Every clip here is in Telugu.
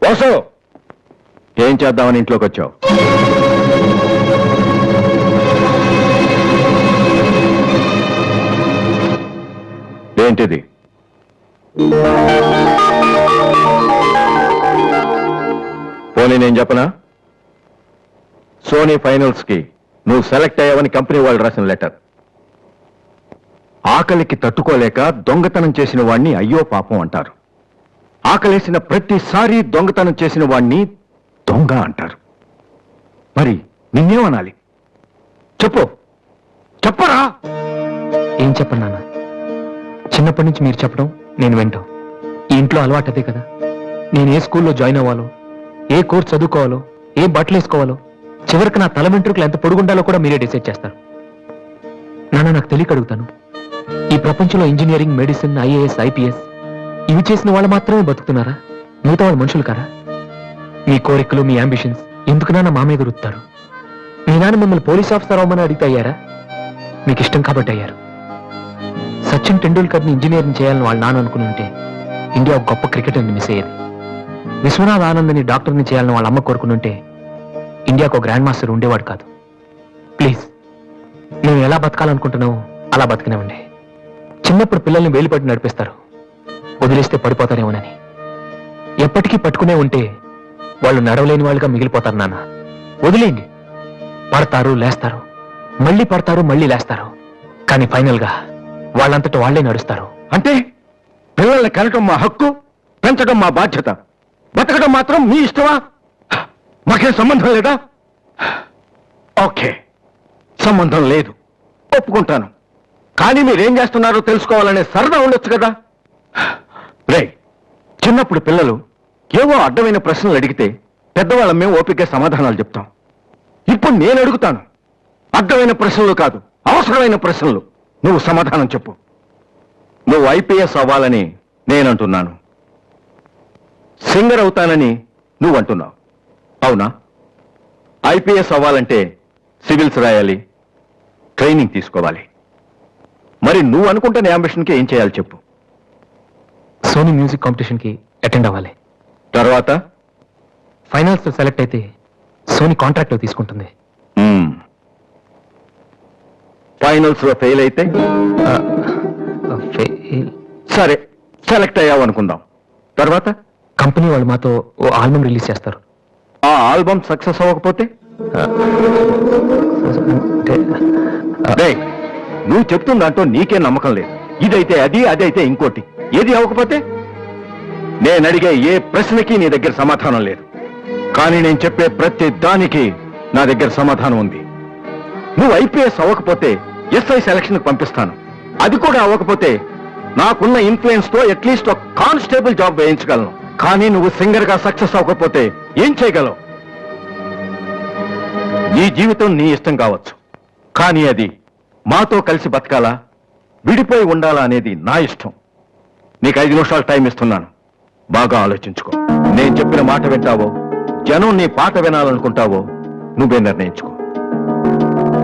వాసు, ఏం చేద్దామని ఇంట్లోకి వచ్చావు? ఏంటిది? పోనీ నేను చెప్పనా? సోనీ ఫైనల్స్ కి నువ్వు సెలెక్ట్ అయ్యావని కంపెనీ వాళ్ళు రాసిన లెటర్. ఆకలికి తట్టుకోలేక దొంగతనం చేసిన వాణ్ణి అయ్యో పాపం అంటారు. ఆకలేసిన ప్రతిసారి దొంగతనం చేసిన వాణ్ణి దొంగ అంటారు. మరి నిన్నేమనాలి? చెప్పరా? ఏం చెప్పను నాన్న, చిన్నప్పటి నుంచి మీరు చెప్పడం నేను వింటాం. ఈ ఇంట్లో అలవాటు అదే కదా. నేను ఏ స్కూల్లో జాయిన్ అవ్వాలో, ఏ కోర్స్ చదువుకోవాలో, ఏ బట్టలు వేసుకోవాలో, చివరికి నా తల వెంట్రుకలు ఎంత పొడుగుండాలో కూడా మీరే డిసైడ్ చేస్తారు. నాన్న, నాకు తెలియక అడుగుతాను, ఈ ప్రపంచంలో ఇంజనీరింగ్, మెడిసిన్, ఐఏఎస్, ఐపీఎస్ ఇవి చేసిన వాళ్ళు మాత్రమే బతుకుతున్నారా? మిగతా వాళ్ళు మనుషులు కారా? మీ కోరికలు, మీ అంబిషన్స్ ఎందుకు నాన్న మా మీద రుత్తారు? మీ నాన్న మిమ్మల్ని పోలీస్ ఆఫీసర్ అవ్వమని అడిగితే అయ్యారా? మీకు ఇష్టం కాబట్టి అయ్యారు. సచిన్ టెండూల్కర్ని ఇంజనీరింగ్ చేయాలని వాళ్ళ నాన్న అనుకుని ఉంటే ఇండియా ఒక గొప్ప క్రికెటర్ని మిస్ అయ్యేది. విశ్వనాథ్ ఆనంద్ని డాక్టర్ని చేయాలని వాళ్ళ అమ్మ కోరుకునుంటే ఇండియాకు ఒక గ్రాండ్ మాస్టర్ ఉండేవాడు కాదు. ప్లీజ్, మేము ఎలా బతకాలనుకుంటున్నామో అలా బతికినామండి. చిన్నప్పుడు పిల్లల్ని వేలుపట్టి నడిపిస్తారు, వదిలేస్తే పడిపోతారేమోనని. ఎప్పటికీ పట్టుకునే ఉంటే వాళ్ళు నడవలేని వాళ్ళుగా మిగిలిపోతారు నాన్న. వదిలేయండి, పడతారు, లేస్తారు, మళ్ళీ పడతారు, మళ్ళీ లేస్తారు, కానీ ఫైనల్ గా వాళ్ళంతటా వాళ్లే నడుస్తారు. అంటే పిల్లల్ని కనటం మా హక్కు, పెంచడం మా బాధ్యత, బతకడం మాత్రం మీ ఇష్టమా? మాకేం సంబంధం లేదా? ఓకే, సంబంధం లేదు, ఒప్పుకుంటాను. కానీ మీరేం చేస్తున్నారో తెలుసుకోవాలనే సరదా ఉండొచ్చు కదా. రే, చిన్నప్పుడు పిల్లలు ఏవో అడ్డమైన ప్రశ్నలు అడిగితే పెద్దవాళ్ళం మేము ఓపిక సమాధానాలు చెప్తాం. ఇప్పుడు నేను అడుగుతాను, అడ్డమైన ప్రశ్నలు కాదు, అవసరమైన ప్రశ్నలు. నువ్వు సమాధానం చెప్పు. నువ్వు ఐపీఎస్ అవ్వాలని నేనంటున్నాను, సింగర్ అవుతానని నువ్వు అంటున్నావు. అవునా? ఐపీఎస్ అవ్వాలంటే సివిల్స్ రాయాలి, ట్రైనింగ్ తీసుకోవాలి. మరి నువ్వు అనుకుంటున్న అంబిషన్కి ఏం చేయాలి చెప్పు. సోనీ మ్యూజిక్ కాంపిటీషన్ కి అటెండ్ అవ్వాలి. తర్వాత ఫైనల్స్ సెలెక్ట్ అయితే సోనీ కాంట్రాక్ట్ లో తీసుకుంటుంది. ఫైనల్స్ లో ఫెయిల్ అయితే సరే, సెలెక్ట్ అయ్యావు అనుకుందాం. తర్వాత కంపెనీ వాళ్ళు మాతో ఓ ఆల్బమ్ రిలీజ్ చేస్తారు. ఆ ఆల్బమ్ సక్సెస్ అవ్వకపోతే నువ్వు చెప్తుందంటూ నీకే నమ్మకం లేదు. ఇదైతే అది, అదైతే ఇంకోటి. ఏది అవ్వకపోతే? నేను అడిగే ఏ ప్రశ్నకి నీ దగ్గర సమాధానం లేదు, కానీ నేను చెప్పే ప్రతి దానికి నా దగ్గర సమాధానం ఉంది. నువ్వు ఐపీఎస్ అవ్వకపోతే ఎస్ఐ సెలక్షన్ పంపిస్తాను. అది కూడా అవ్వకపోతే నాకున్న ఇన్ఫ్లుయెన్స్ తో అట్లీస్ట్ ఒక కానిస్టేబుల్ జాబ్ వేయించగలను. కానీ నువ్వు సింగర్ గా సక్సెస్ అవ్వకపోతే ఏం చేయగలవు? నీ జీవితం నీ ఇష్టం కావచ్చు, కానీ అది మాతో కలిసి బతకాలా, విడిపోయి ఉండాలా అనేది నా ఇష్టం. నీకు 5 నిమిషాలు టైం ఇస్తున్నాను, బాగా ఆలోచించుకో. నేను చెప్పిన మాట వింటావో, జనం నీ పాట వినాలనుకుంటావో నువ్వే నిర్ణయించుకో.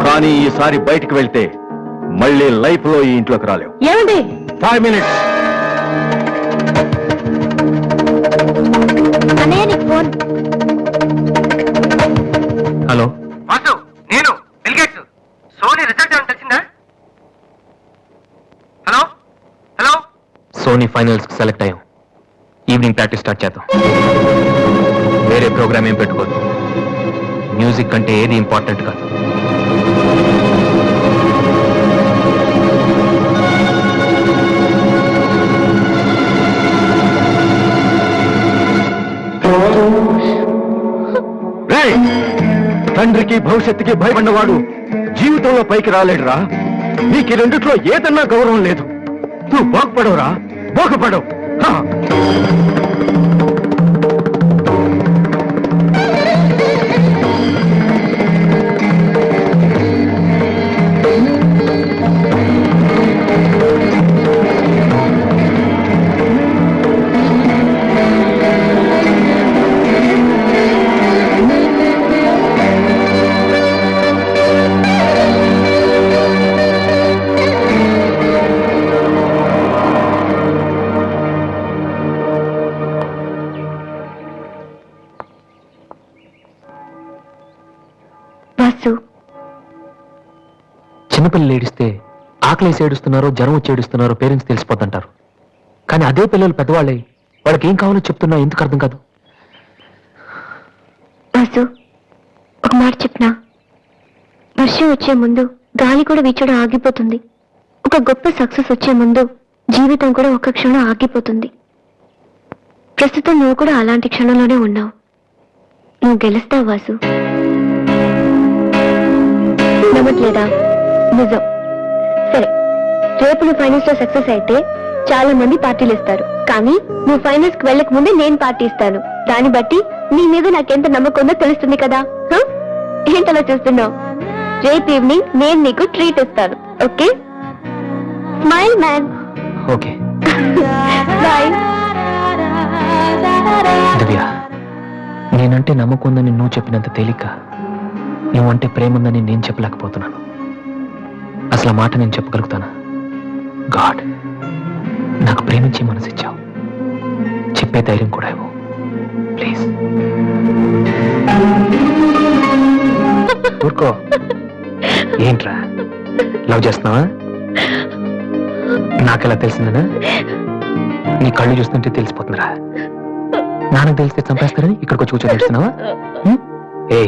కానీ ఈసారి బయటికి వెళ్తే మళ్ళీ లైఫ్ లో ఈ ఇంట్లోకి రాలేవు. 5 మినిట్స్. హలో వాసు, నేను బిల్ గేట్స్. సోనీ రిజల్ట్ ఏమైనా తెలిసిందా? Hello hello. సోనీ ఫైనల్స్ కి సెలెక్ట్ అయ్యాం. ఈవినింగ్ ప్రాక్టీస్ స్టార్ట్ చేద్దాం. వేరే ప్రోగ్రామ్ ఏం పెట్టుకోవద్దు. మ్యూజిక్ అంటే ఏది ఇంపార్టెంట్ కాదు. తండ్రికి భవిష్యత్తుకి భయపడినవాడు జీవితంలో పైకి రాలేడురా. నీకు రెండిట్లో ఏదన్నా గౌరవం లేదు. నువ్వు బాగుపడవురా, బాగుపడవు. వాసు. చిన్నపిల్లలు ఏడిస్తే ఆకలేసి ఏడుస్తున్నారో జ్వరం వచ్చి ఏడుస్తున్నారో పేరెంట్స్ తెలిసిపోతుంటారు. కానీ అదే పిల్లలు పెద్దవాళ్ళే వాళ్ళకి ఏం కావాలో చెప్తున్నా ఎందుకు అర్థం కాదు? వాసు, ఒక మాట చెప్పనా? వర్షం వచ్చే ముందు గాలి కూడా వీచడం ఆగిపోతుంది. ఒక గొప్ప సక్సెస్ వచ్చే ముందు జీవితం కూడా ఒక్క క్షణం ఆగిపోతుంది. ప్రస్తుతం నువ్వు కూడా అలాంటి క్షణంలోనే ఉన్నావు. నువ్వు గెలుస్తావు వాసు. నమ్మట్లేదా? నిజం. సరే, రేపు నువ్వు ఫైనల్స్ లో సక్సెస్ అయితే చాలా మంది పార్టీలు ఇస్తారు. కానీ నువ్వు ఫైనల్స్ కి వెళ్ళక ముందే నేను పార్టీ ఇస్తాను. దాన్ని బట్టి నీ మీద నాకెంత నమ్మకం ఉందో తెలుస్తుంది కదా. ఏంటలా చూస్తున్నావు? రేపు ఈవినింగ్ నేను నీకు ట్రీట్ ఇస్తాను. Okay? Smile man. Okay bye. Divya, నేనంటే నమ్మకం ఉందని నువ్వు చెప్పినంత తేలిక నువ్వంటే ప్రేమ ఉందని నేను చెప్పలేకపోతున్నాను. అసలు ఆ మాట నేను చెప్పగలుగుతానా? గాడ్, నాకు ప్రేమించే మనసు ఇచ్చావు. చెప్పే ధైర్యం కూడా ఇవ్వు ప్లీజ్. ఊరుకో. ఏంట్రా, లవ్ చేస్తున్నావా? నాకెలా తెలిసిందనా? నీ కళ్ళు చూస్తుంటే తెలిసిపోతుందిరా. నాన్నకు తెలిస్తే చంపేస్తారని ఇక్కడికి వచ్చి కూర్చొని తెలుస్తున్నావా? ఏ